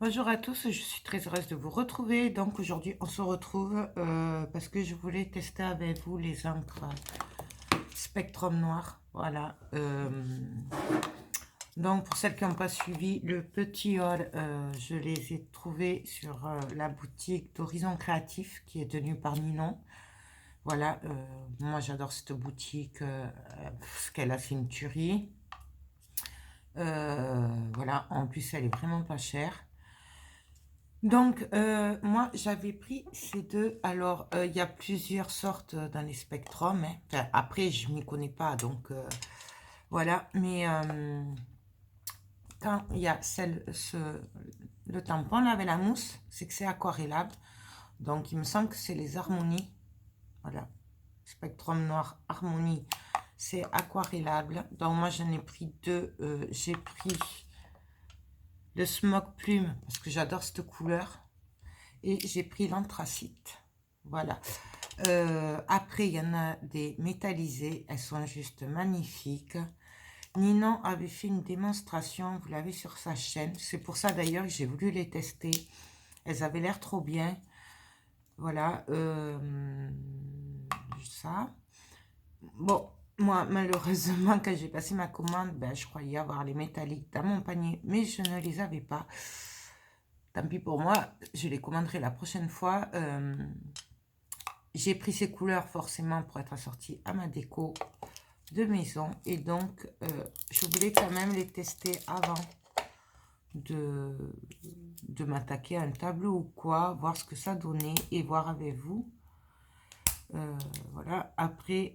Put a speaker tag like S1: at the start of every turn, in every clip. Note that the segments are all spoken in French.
S1: Bonjour à tous, je suis très heureuse de vous retrouver. Donc aujourd'hui, on se retrouve parce que je voulais tester avec vous les encres Spectrum Noir. Voilà. Donc pour celles qui n'ont pas suivi le petit haul, je les ai trouvés sur la boutique d'Horizon Créatif qui est tenue par Ninon. Voilà, moi j'adore cette boutique parce qu'elle a fait une tuerie. Voilà, en plus elle est vraiment pas chère. Donc, moi, j'avais pris ces deux. Alors, il y a plusieurs sortes dans les spectrums, hein. Enfin, après, je m'y connais pas, donc voilà. Mais quand il y a le tampon là avec la mousse, c'est que c'est aquarellable. Donc, il me semble que c'est les harmonies. Voilà. Spectrum noir harmonie, c'est aquarellable. Donc, moi, j'en ai pris deux. J'ai pris le smoke plume parce que j'adore cette couleur. Et j'ai pris l'anthracite. Voilà. Après, il y en a des métallisées. Elles sont juste magnifiques. Ninon avait fait une démonstration. Vous l'avez sur sa chaîne. C'est pour ça d'ailleurs que j'ai voulu les tester. Elles avaient l'air trop bien. Voilà. Ça. Bon, moi, malheureusement, quand j'ai passé ma commande, ben, je croyais avoir les métalliques dans mon panier. Mais je ne les avais pas. Tant pis pour moi. Je les commanderai la prochaine fois. J'ai pris ces couleurs forcément pour être assorties à ma déco de maison. Et donc, je voulais quand même les tester avant de, de m'attaquer à un tableau ou quoi, voir ce que ça donnait et voir avec vous. Voilà, après,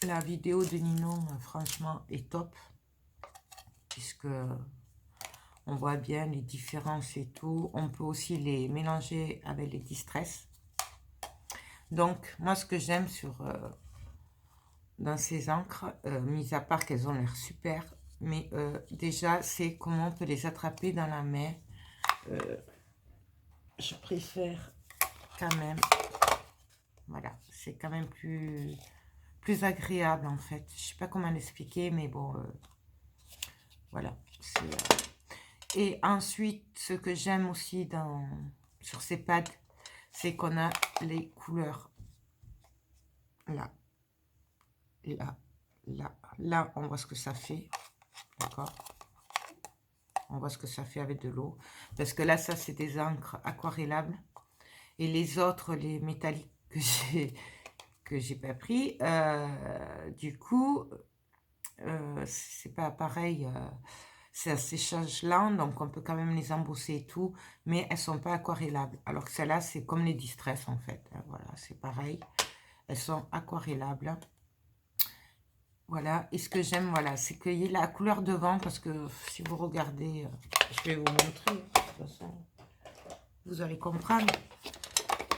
S1: la vidéo de Ninon, franchement, est top. Puisque on voit bien les différences et tout. On peut aussi les mélanger avec les distress. Donc, moi, ce que j'aime dans ces encres, mis à part qu'elles ont l'air super, mais déjà, c'est comment on peut les attraper dans la main. Je préfère quand même, voilà, c'est quand même plus agréable en fait. Je sais pas comment l'expliquer, mais bon, voilà. Et ensuite, ce que j'aime aussi sur ces pads, c'est qu'on a les couleurs là, là, là. Là, on voit ce que ça fait, d'accord? On voit ce que ça fait avec de l'eau. Parce que là, ça, c'est des encres aquarellables. Et les autres, les métalliques que j'ai pas pris, du coup, c'est pas pareil. C'est un séchage lent, donc on peut quand même les embosser et tout. Mais elles sont pas aquarellables. Alors que celles-là, c'est comme les distress, en fait. Voilà, c'est pareil. Elles sont aquarellables. Voilà, et ce que j'aime, voilà, c'est qu'il y ait la couleur devant, parce que si vous regardez, je vais vous montrer, de toute façon, vous allez comprendre.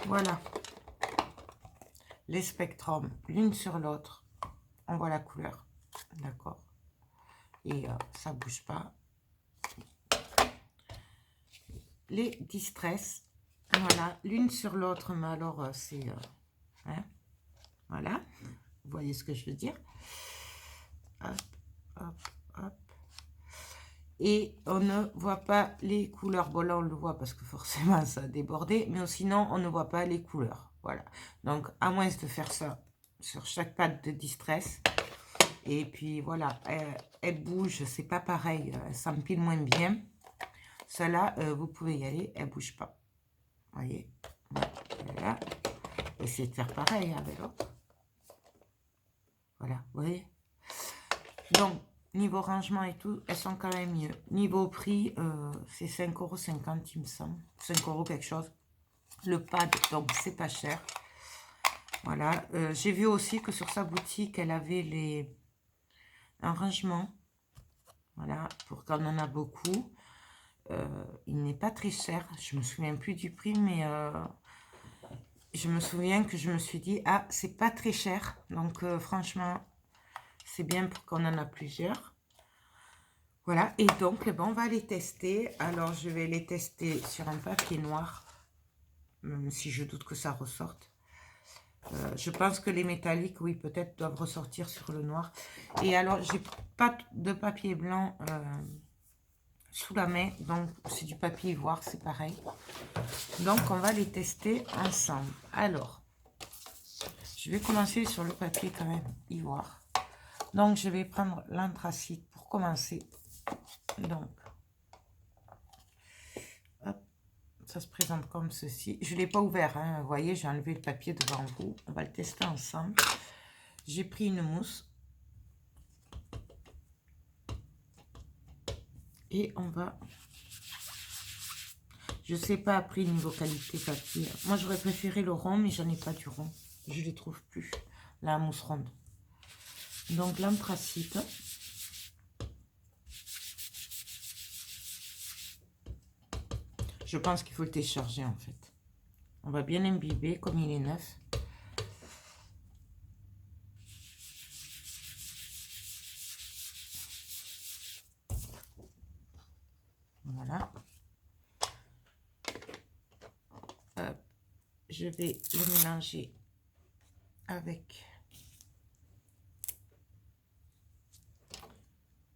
S1: Voilà, les spectrums, l'une sur l'autre, on voit la couleur, d'accord, et ça bouge pas. Les distress, voilà, l'une sur l'autre, mais alors c'est, hein, voilà, vous voyez ce que je veux dire. Hop, hop, hop. Et on ne voit pas les couleurs. Bon, là, on le voit parce que forcément, ça a débordé. Mais sinon, on ne voit pas les couleurs. Voilà. Donc, à moins de faire ça sur chaque patte de distress. Et puis, voilà. Elle bouge. C'est pas pareil. Elle s'empile moins bien. Celle-là, vous pouvez y aller. Elle bouge pas. Vous voyez. Voilà. Essayez de faire pareil avec l'autre. Voilà. Vous voyez. Donc, niveau rangement et tout, elles sont quand même mieux. Niveau prix, c'est 5,50 €, il me semble. 5 € quelque chose. Le pad, donc c'est pas cher. Voilà. J'ai vu aussi que sur sa boutique, elle avait un rangement. Voilà, pour quand on en a beaucoup. Il n'est pas très cher. Je me souviens plus du prix, mais je me souviens que je me suis dit, ah, c'est pas très cher. Donc, franchement, c'est bien pour qu'on en a plusieurs. Voilà, et donc, on va les tester. Alors, je vais les tester sur un papier noir, même si je doute que ça ressorte. Je pense que les métalliques, oui, peut-être doivent ressortir sur le noir. Et alors, j'ai pas de papier blanc sous la main. Donc, c'est du papier ivoire, c'est pareil. Donc, on va les tester ensemble. Alors, je vais commencer sur le papier quand même ivoire. Donc, je vais prendre l'anthracite pour commencer. Donc, hop, ça se présente comme ceci. Je ne l'ai pas ouvert, hein. Vous voyez, j'ai enlevé le papier devant vous. On va le tester ensemble. J'ai pris une mousse. Et on va... Je ne sais pas après niveau qualité papier. Moi, j'aurais préféré le rond, mais j'en ai pas du rond. Je ne les trouve plus. La mousse ronde. Donc, l'anthracite. Je pense qu'il faut le télécharger, en fait. On va bien imbiber comme il est neuf. Voilà. Je vais le mélanger avec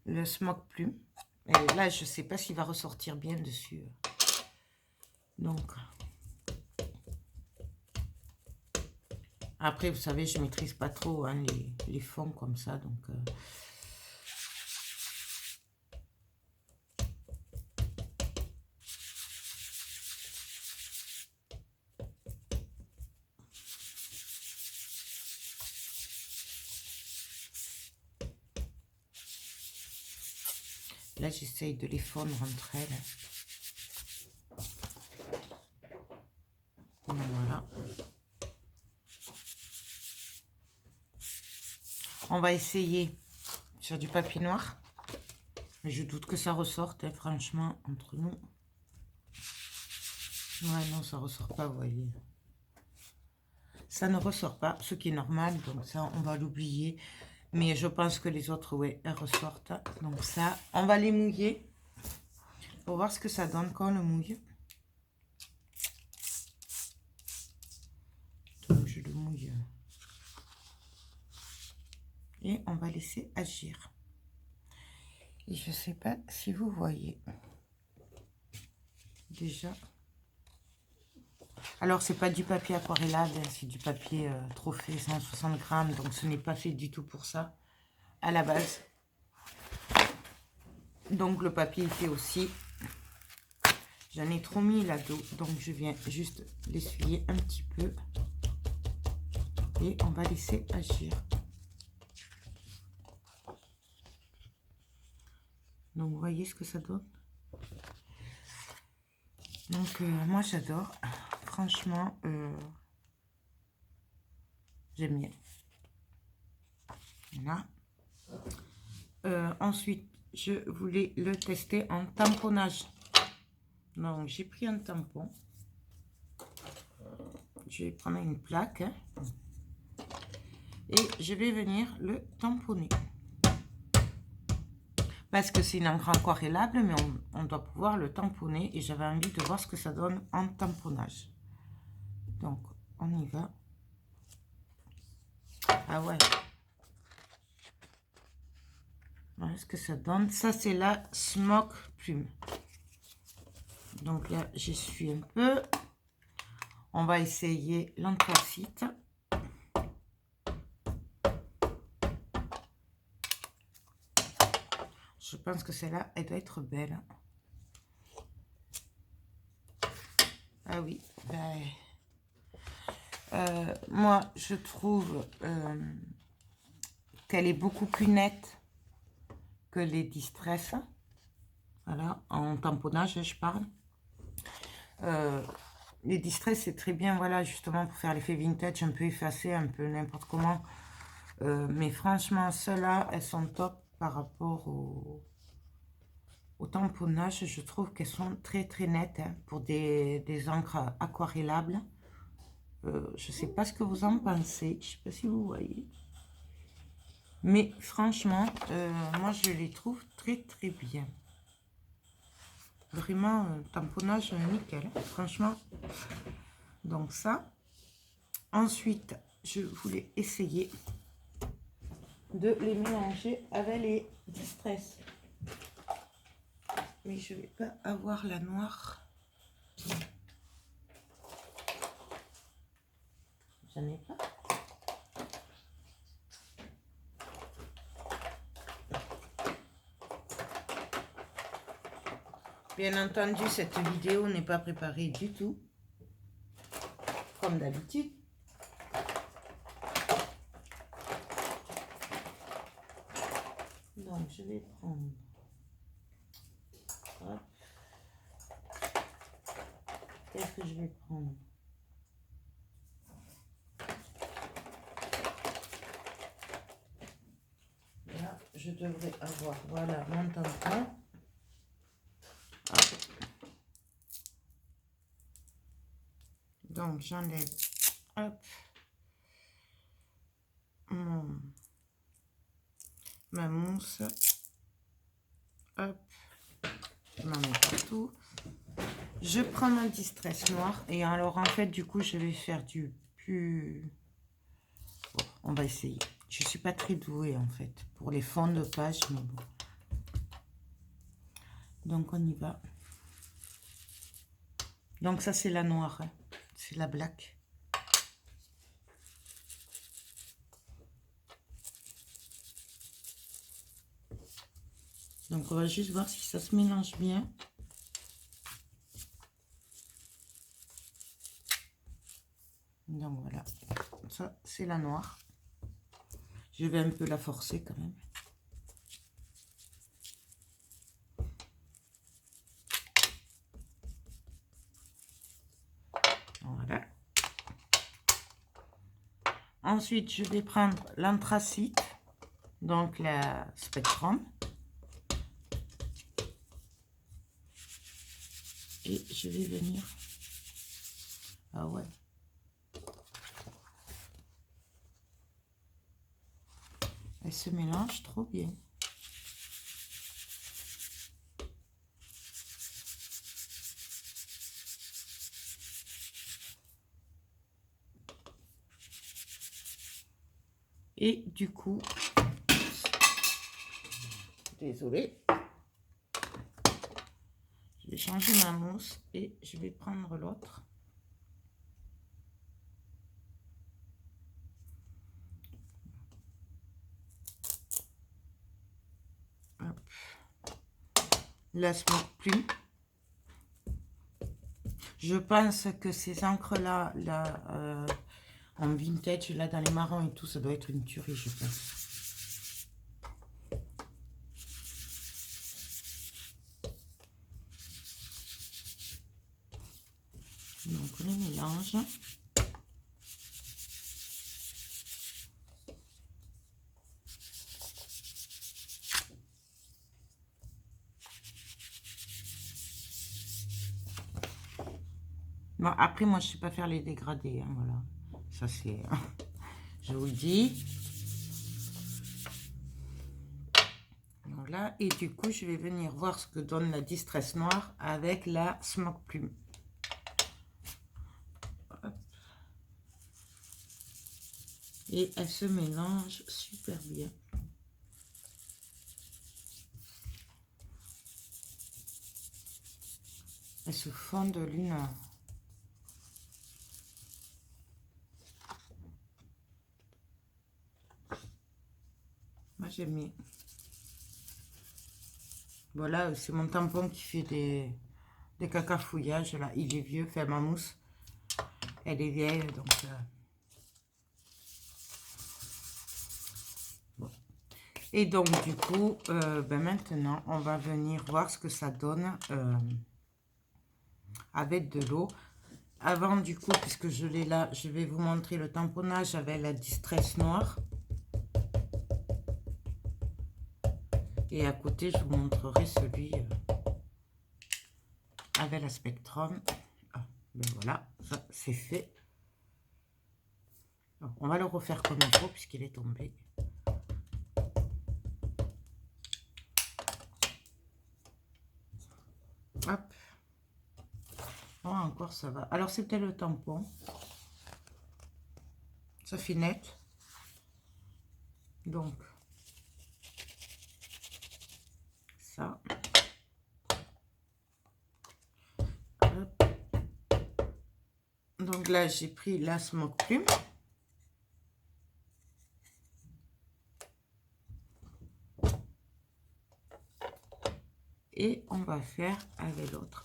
S1: le smoke plume. Et là, je ne sais pas s'il va ressortir bien dessus. Donc, après, vous savez, je ne maîtrise pas trop hein, les fonds comme ça. Donc, là, j'essaye de les fondre entre elles. Voilà. On va essayer sur du papier noir. Mais je doute que ça ressorte, hein, franchement, entre nous. Ouais, non, ça ressort pas, vous voyez. Ça ne ressort pas, ce qui est normal. Donc ça, on va l'oublier. Mais je pense que les autres, ouais, elles ressortent. Donc ça, on va les mouiller. Pour voir ce que ça donne quand on le mouille. Donc je le mouille. Et on va laisser agir. Et je ne sais pas si vous voyez. Déjà. Alors, c'est pas du papier aquarellable, c'est du papier trophée 160 grammes. Donc, ce n'est pas fait du tout pour ça, à la base. Donc, le papier, il fait aussi. J'en ai trop mis là-dedans. Donc, je viens juste l'essuyer un petit peu. Et on va laisser agir. Donc, vous voyez ce que ça donne. Donc, moi, j'adore. Franchement, j'aime bien. Voilà. Ensuite, je voulais le tester en tamponnage. Donc, j'ai pris un tampon. Je vais prendre une plaque. Hein, et je vais venir le tamponner. Parce que c'est une encre aquarellable, mais on doit pouvoir le tamponner. Et j'avais envie de voir ce que ça donne en tamponnage. Donc, on y va. Ah ouais. Voilà ce que ça donne. Ça, c'est la Smoke Plume. Donc là, j'essuie un peu. On va essayer l'anthracite. Je pense que celle-là, elle doit être belle. Ah oui. Ben, moi, je trouve qu'elle est beaucoup plus nette que les Distress. Voilà, en tamponnage, je parle. Les Distress, c'est très bien, voilà, justement, pour faire l'effet vintage, un peu effacé, un peu n'importe comment. Mais franchement, celles-là, elles sont top par rapport au tamponnage. Je trouve qu'elles sont très, très nettes hein, pour des encres aquarellables. Je ne sais pas ce que vous en pensez. Je ne sais pas si vous voyez. Mais franchement, moi, je les trouve très, très bien. Vraiment, tamponnage nickel. Franchement. Donc ça. Ensuite, je voulais essayer de les mélanger avec les Distress. mais je vais pas avoir la noire. J'en ai pas. Bien entendu, cette vidéo n'est pas préparée du tout, comme d'habitude. Donc, je vais prendre... Hop. Qu'est-ce que je vais prendre? Là, je devrais avoir, voilà, mon tampon. Hop. Donc, j'enlève, hop, ma mousse. Hop, je m'en mets partout. Je prends ma distress noire. Et alors, en fait, du coup, je vais faire du plus... Bon, on va essayer. Je suis pas très douée, en fait, pour les fonds de page, mais bon. Donc, on y va. Donc, ça, c'est la noire. Hein. C'est la black. Donc, on va juste voir si ça se mélange bien. Donc, voilà. Ça, c'est la noire. Je vais un peu la forcer quand même. Voilà. Ensuite, je vais prendre l'anthracite, donc la Spectrum. Et je vais venir... Ah ouais. Elle se mélange trop bien. Et du coup, désolée, je vais changer ma mousse et je vais prendre l'autre. La Smoke Plume. Je pense que ces encres-là, là, en vintage, là, dans les marrons et tout, ça doit être une tuerie, je pense. Donc, on les mélange. Bon, après, moi, je ne sais pas faire les dégradés, hein, voilà. Ça, c'est... je vous le dis. Voilà, et du coup, je vais venir voir ce que donne la Distress Noire avec la Smoke Plume. Hop. Et elle se mélange super bien. Elles se fondent l'une. Moi, j'aime bien. Voilà, c'est mon tampon qui fait des cacafouillages. Là, il est vieux, fait ma mousse. Elle est vieille, donc... Bon. Et donc, du coup, ben maintenant, on va venir voir ce que ça donne avec de l'eau. Avant, du coup, puisque je l'ai là, je vais vous montrer le tamponnage avec la Distress Noire. Et à côté, je vous montrerai celui avec la Spectrum. Ah, ben voilà, ça c'est fait. Donc, on va le refaire comme il faut puisqu'il est tombé. Hop. Oh, encore ça va. Alors c'était le tampon. Ça fait net. Donc ça. Donc là, j'ai pris la Smoke Plume. Et on va faire avec l'autre,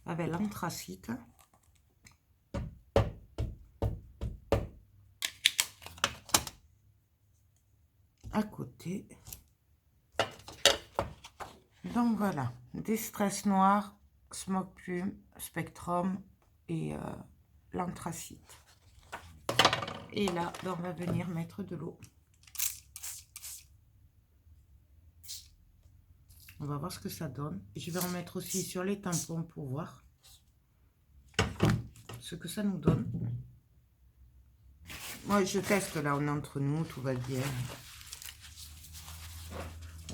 S1: avec l'anthracite. À côté. Donc voilà, Distress Noir, Smoke Plume, Spectrum et l'anthracite. Et là, on va venir mettre de l'eau. On va voir ce que ça donne. Je vais en mettre aussi sur les tampons pour voir ce que ça nous donne. Moi, je teste là, on est entre nous, tout va bien.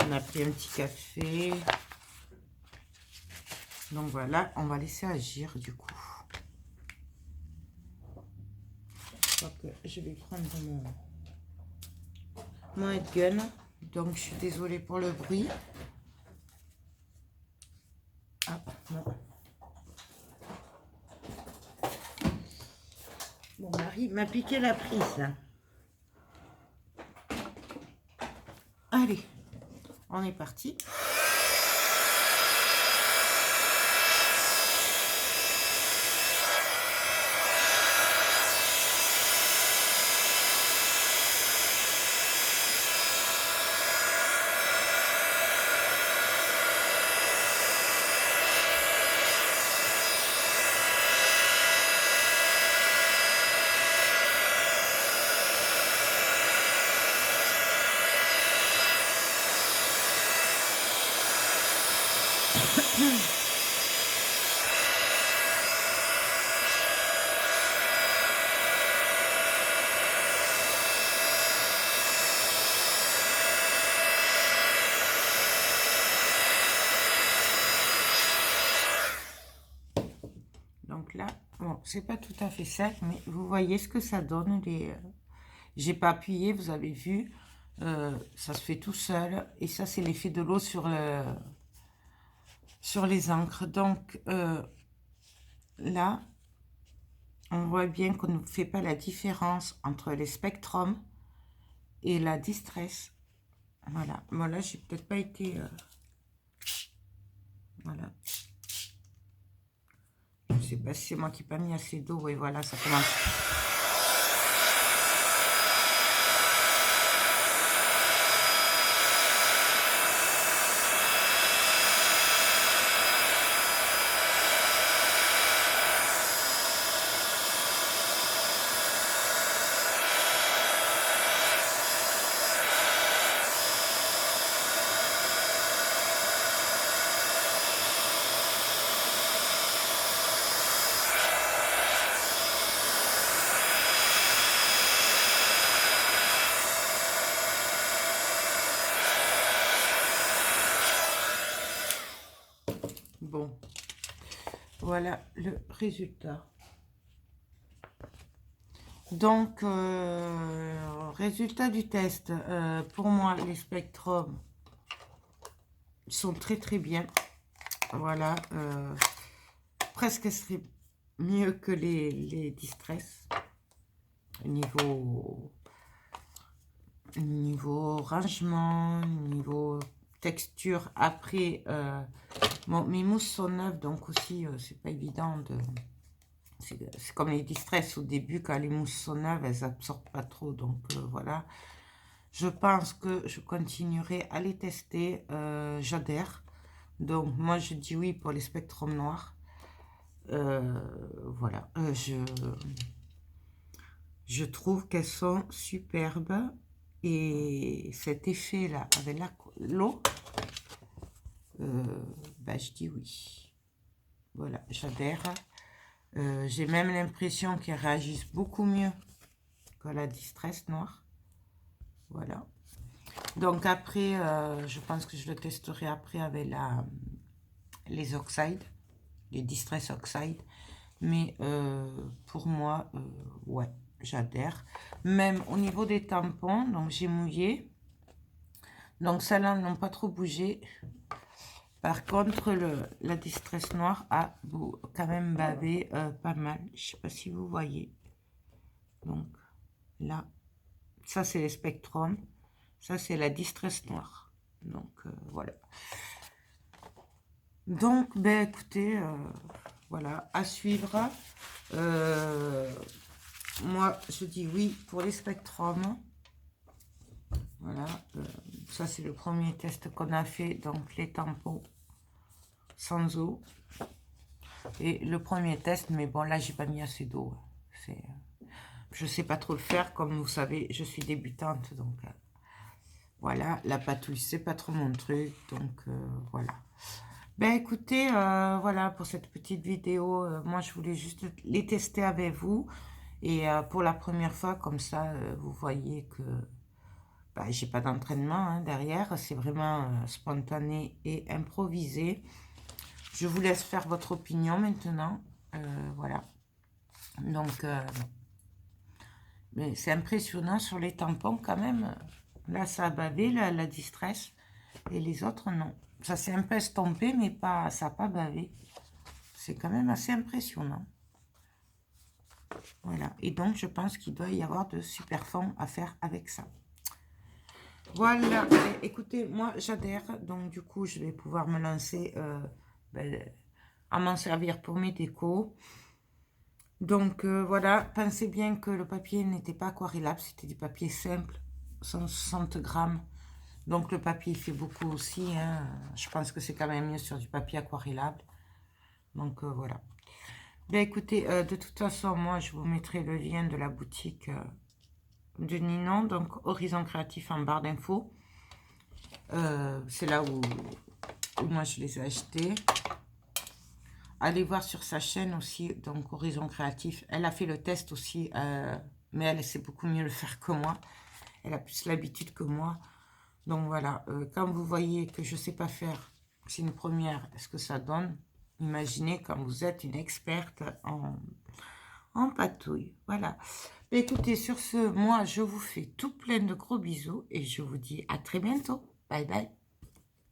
S1: On a pris un petit café. Donc voilà, on va laisser agir du coup. Je crois que je vais prendre mon headgun. Donc je suis désolée pour le bruit. Ah non. Mon mari m'a piqué la prise. Allez, on est parti. Donc là, bon, c'est pas tout à fait sec, mais vous voyez ce que ça donne. J'ai pas appuyé, vous avez vu, ça se fait tout seul. Et ça, c'est l'effet de l'eau sur les encres. Donc là, on voit bien qu'on ne fait pas la différence entre les Spectrum et la Distress. Voilà. Bon, là, j'ai peut-être pas été... voilà. Je sais pas si c'est moi qui n'ai pas mis assez d'eau. Oui, voilà, ça commence. Bon, voilà le résultat. Donc, résultat du test. Pour moi, les Spectrum sont très très bien. Voilà, presque serait mieux que les Distress. Niveau rangement, niveau texture. Après, bon, mes mousses sont neuves, donc aussi, c'est pas évident de... C'est comme les Distress au début, quand les mousses sont neuves, elles absorbent pas trop. Donc voilà, je pense que je continuerai à les tester. J'adhère. Donc moi, je dis oui pour les Spectrum noirs. Voilà, je trouve qu'elles sont superbes. Et cet effet-là, avec l'eau, bah, je dis oui. Voilà, j'adhère. J'ai même l'impression qu'elles réagissent beaucoup mieux que la Distress noire. Voilà. Donc après, je pense que je le testerai après avec les Oxide, les Distress Oxide. Mais pour moi, ouais, j'adhère. Même au niveau des tampons, donc j'ai mouillé. Donc celles-là n'ont pas trop bougé. Par contre, la Distress Noire a quand même bavé pas mal. Je sais pas si vous voyez. Donc, là, ça, c'est les Spectrum. Ça, c'est la Distress Noire. Donc, voilà. Donc, ben, écoutez, voilà, à suivre. Moi, je dis oui pour les Spectrum. Voilà, ça c'est le premier test qu'on a fait, donc les tampons sans eau. Et le premier test, mais bon là j'ai pas mis assez d'eau. Je sais pas trop le faire, comme vous savez, je suis débutante, donc voilà, la patouille c'est pas trop mon truc, donc voilà. Ben écoutez, voilà pour cette petite vidéo, moi je voulais juste les tester avec vous. Et pour la première fois, comme ça, vous voyez que bah, j'ai pas d'entraînement hein, derrière, c'est vraiment spontané et improvisé. Je vous laisse faire votre opinion maintenant. Voilà. Donc, mais c'est impressionnant sur les tampons quand même. Là, ça a bavé, la Distress. Et les autres, non. Ça s'est un peu estompé, mais pas, ça n'a pas bavé. C'est quand même assez impressionnant. Voilà. Et donc, je pense qu'il doit y avoir de super fonds à faire avec ça. Voilà. Et, écoutez, moi, j'adhère. Donc, du coup, je vais pouvoir me lancer à m'en servir pour mes décos. Donc, voilà. Pensez bien que le papier n'était pas aquarellable. C'était du papier simple, 160 grammes. Donc, le papier fait beaucoup aussi. Hein. Je pense que c'est quand même mieux sur du papier aquarellable. Donc, voilà. Bien, écoutez, de toute façon, moi, je vous mettrai le lien de la boutique de Ninon, donc Horizon Créatif en barre d'infos. C'est là où moi, je les ai achetés. Allez voir sur sa chaîne aussi, donc Horizon Créatif. Elle a fait le test aussi, mais elle sait beaucoup mieux le faire que moi. Elle a plus l'habitude que moi. Donc voilà, quand vous voyez que je ne sais pas faire, c'est une première, est-ce que ça donne? Imaginez quand vous êtes une experte en patouille. Voilà. Mais écoutez, sur ce, moi, je vous fais tout plein de gros bisous et je vous dis à très bientôt. Bye bye.